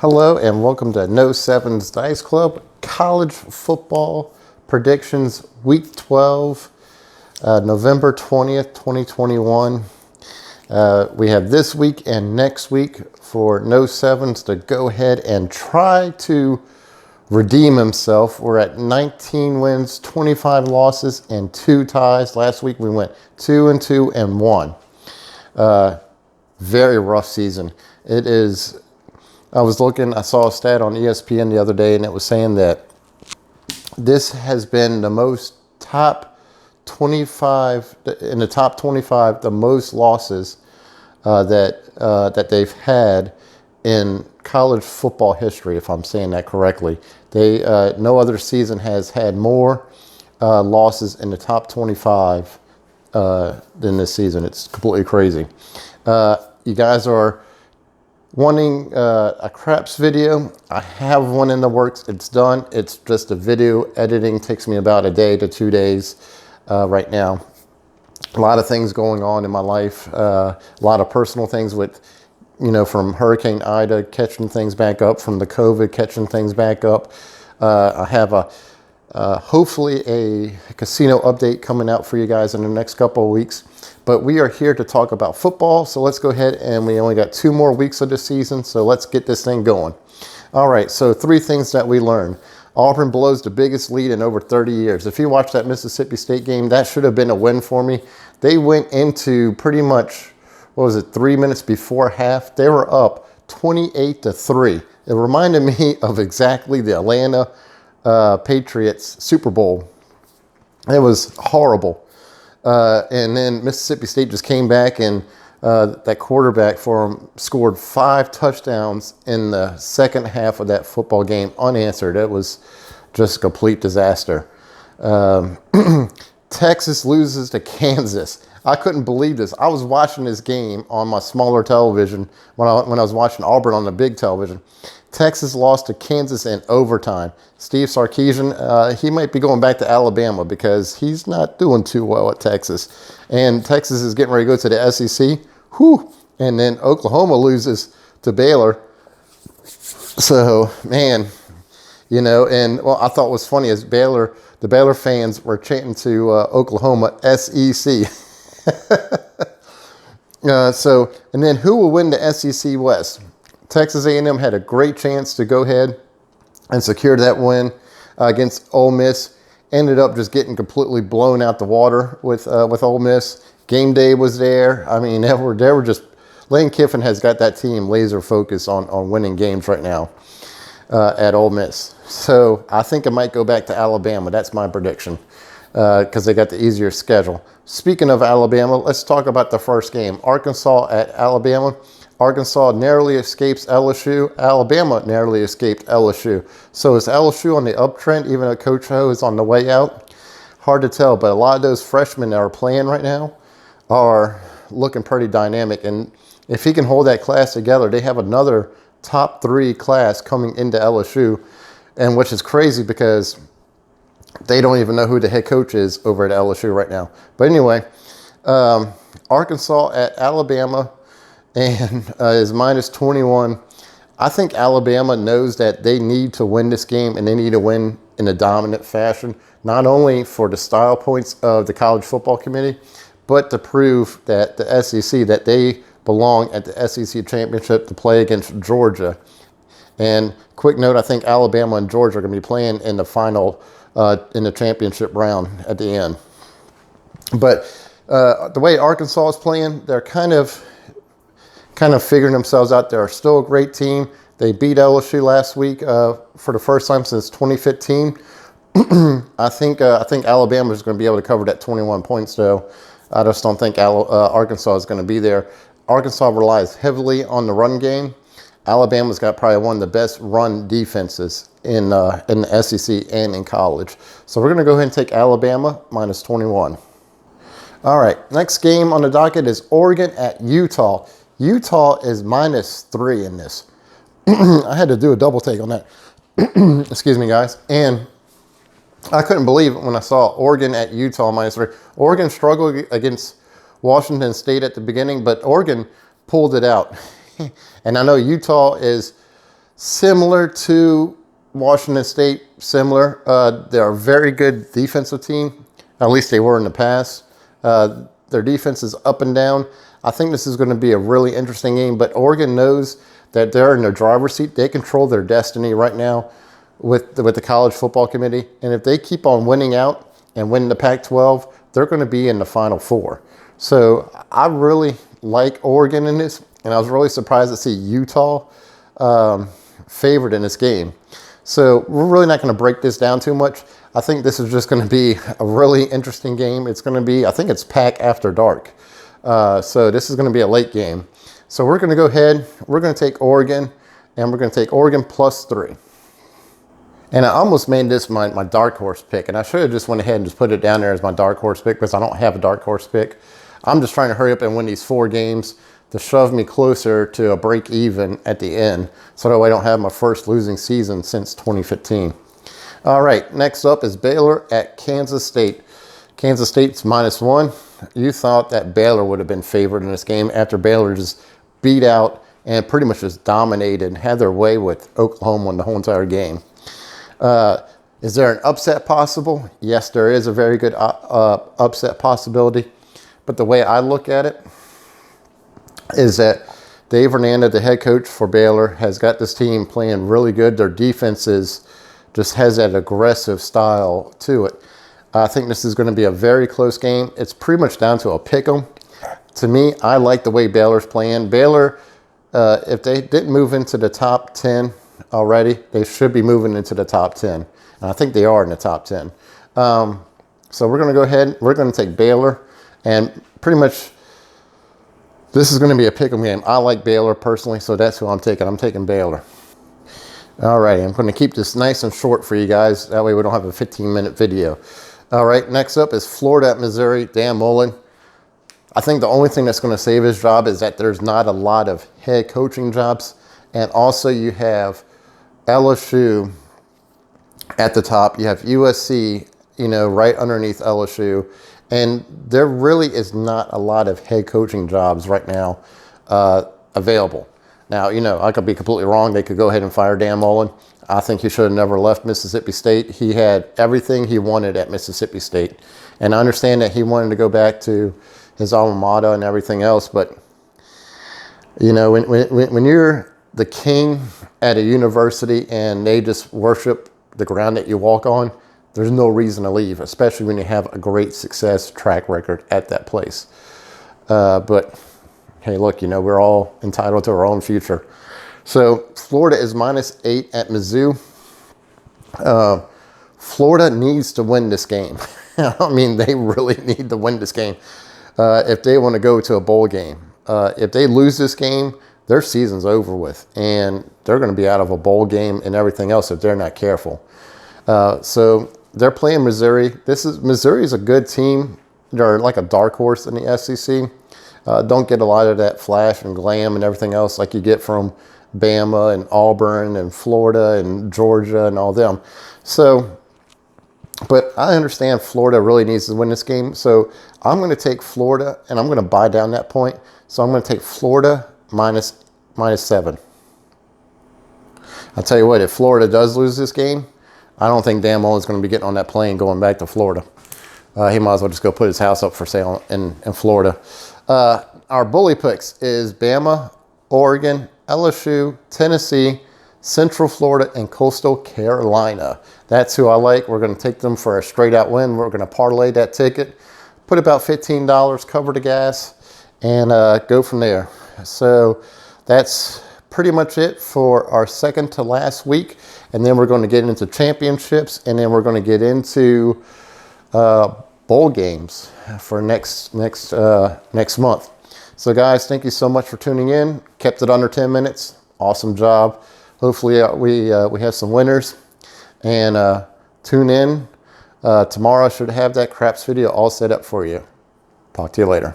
Hello and welcome to No Sevens Dice Club College Football Predictions Week 12, November 20th, 2021. We have this week and next week for No Sevens to go ahead and try to redeem himself. We're at 19 wins, 25 losses, and 2 ties. Last week we went 2-2 and 1. Very rough season. It is. I saw a stat on ESPN the other day, and it was saying that this has been the most top 25, in the top 25, the most losses that they've had in college football history, if I'm saying that correctly. No other season has had more losses in the top 25 than this season. It's completely crazy. You guys are wanting a craps video. I have one in the works. It's done. It's just a video editing. Takes me about a day to 2 days right now. A lot of things going on in my life. A lot of personal things with, from Hurricane Ida catching things back up, from the COVID catching things back up. I have hopefully a casino update coming out for you guys in the next couple of weeks. But we are here to talk about football, so let's go ahead, and we only got 2 more weeks of the season, so let's get this thing going. All right, so 3 things that we learned. Auburn blows the biggest lead in over 30 years. If you watched that Mississippi State game, that should have been a win for me. They went into pretty much, 3 minutes before half. They were up 28-3. It reminded me of exactly the Atlanta Patriots Super Bowl. It was horrible. And then Mississippi State just came back, and that quarterback for them scored 5 touchdowns in the second half of that football game unanswered. It was just a complete disaster. Texas loses to Kansas. I couldn't believe this. I was watching this game on my smaller television when I was watching Auburn on the big television. Texas lost to Kansas in overtime. Steve Sarkisian, he might be going back to Alabama because he's not doing too well at Texas. And Texas is getting ready to go to the SEC. Whew. And then Oklahoma loses to Baylor. So, man, and I thought what was funny is the Baylor fans were chanting to Oklahoma SEC. And then who will win the SEC West? Texas A&M had a great chance to go ahead and secure that win against Ole Miss. Ended up just getting completely blown out the water with Ole Miss. Game day was there. I mean, they were just, Lane Kiffin has got that team laser focused on winning games right now at Ole Miss. So I think it might go back to Alabama. That's my prediction because they got the easier schedule. Speaking of Alabama, let's talk about the first game. Arkansas at Alabama. Arkansas narrowly escapes LSU. Alabama narrowly escaped LSU. So is LSU on the uptrend, even though Coach O is on the way out? Hard to tell, but a lot of those freshmen that are playing right now are looking pretty dynamic. And if he can hold that class together, they have another top 3 class coming into LSU, and which is crazy because they don't even know who the head coach is over at LSU right now. But anyway, Arkansas at Alabama. And is minus 21. I think Alabama knows that they need to win this game, and they need to win in a dominant fashion, not only for the style points of the College Football Committee, but to prove that the SEC, that they belong at the SEC Championship to play against Georgia. And quick note, I think Alabama and Georgia are going to be playing in the final, in the championship round at the end. But the way Arkansas is playing, they're kind of figuring themselves out. They're still a great team. They beat LSU last week for the first time since 2015. I think Alabama is going to be able to cover that 21 points, though. I just don't think Arkansas is going to be there. Arkansas relies heavily on the run game. Alabama's got probably one of the best run defenses in the SEC and in college. So we're going to go ahead and take Alabama minus 21. All right, next game on the docket is Oregon at Utah. Utah is minus 3 in this. I had to do a double take on that. Excuse me, guys. And I couldn't believe it when I saw Oregon at Utah minus 3. Oregon struggled against Washington State at the beginning, but Oregon pulled it out. And I know Utah is Similar to Washington State, similar. They're a very good defensive team. At least they were in the past. Their defense is up and down. I think this is going to be a really interesting game, but Oregon knows that they're in their driver's seat. They control their destiny right now with the College Football Committee. And if they keep on winning out and winning the Pac-12, they're going to be in the Final Four. So I really like Oregon in this, and I was really surprised to see Utah favored in this game. So we're really not going to break this down too much. I think this is just going to be a really interesting game. It's going to be, I think it's Pac after dark. So this is going to be a late game. So we're going to go ahead, we're going to take Oregon, and we're going to take Oregon +3. And I almost made this my dark horse pick, and I should have just went ahead and just put it down there as my dark horse pick because I don't have a dark horse pick. I'm just trying to hurry up and win these 4 games to shove me closer to a break even at the end, so that way I don't have my first losing season since 2015. All right, next up is Baylor at Kansas State. Kansas State's -1. You thought that Baylor would have been favored in this game after Baylor just beat out and pretty much just dominated and had their way with Oklahoma in the whole entire game. Is there an upset possible? Yes, there is a very good upset possibility. But the way I look at it is that Dave Hernandez, the head coach for Baylor, has got this team playing really good. Their defense just has that aggressive style to it. I think this is going to be a very close game. It's pretty much down to a pick 'em. To me, I like the way Baylor's playing. Baylor, if they didn't move into the top 10 already, they should be moving into the top 10. And I think they are in the top 10. So we're going to go ahead. We're going to take Baylor. And pretty much this is going to be a pick 'em game. I like Baylor personally, so that's who I'm taking. I'm taking Baylor. All right, I'm going to keep this nice and short for you guys. That way we don't have a 15-minute video. All right, next up is Florida at Missouri. Dan Mullen. I think the only thing that's going to save his job is that there's not a lot of head coaching jobs. And also you have LSU at the top. You have USC, right underneath LSU. And there really is not a lot of head coaching jobs right now available. Now, I could be completely wrong. They could go ahead and fire Dan Mullen. I think he should have never left Mississippi State. He had everything he wanted at Mississippi State. And I understand that he wanted to go back to his alma mater and everything else. But, when you're the king at a university and they just worship the ground that you walk on, there's no reason to leave, especially when you have a great success track record at that place. But hey, look, we're all entitled to our own future. So Florida is -8 at Mizzou. Florida needs to win this game. I mean, they really need to win this game if they want to go to a bowl game. If they lose this game, their season's over with, and they're going to be out of a bowl game and everything else if they're not careful. So they're playing Missouri. Missouri is a good team. They're like a dark horse in the SEC. Don't get a lot of that flash and glam and everything else like you get from Bama and Auburn and Florida and Georgia and all them. So, but I understand Florida really needs to win this game. So I'm going to take Florida, and I'm going to buy down that point. So I'm going to take Florida -7. I'll tell you what, if Florida does lose this game, I don't think Dan Mullen's going to be getting on that plane going back to Florida. He might as well just go put his house up for sale in Florida. Our bully picks is Bama, Oregon, LSU, Tennessee, Central Florida, and Coastal Carolina. That's who I like. We're going to take them for a straight out win. We're going to parlay that ticket, put about $15, cover the gas, and go from there. So that's pretty much it for our second to last week. And then we're going to get into championships, and then we're going to get into bowl games for next month. So guys, thank you so much for tuning in. Kept it under 10 minutes. Awesome job. Hopefully we have some winners. And tune in. Tomorrow I should have that craps video all set up for you. Talk to you later.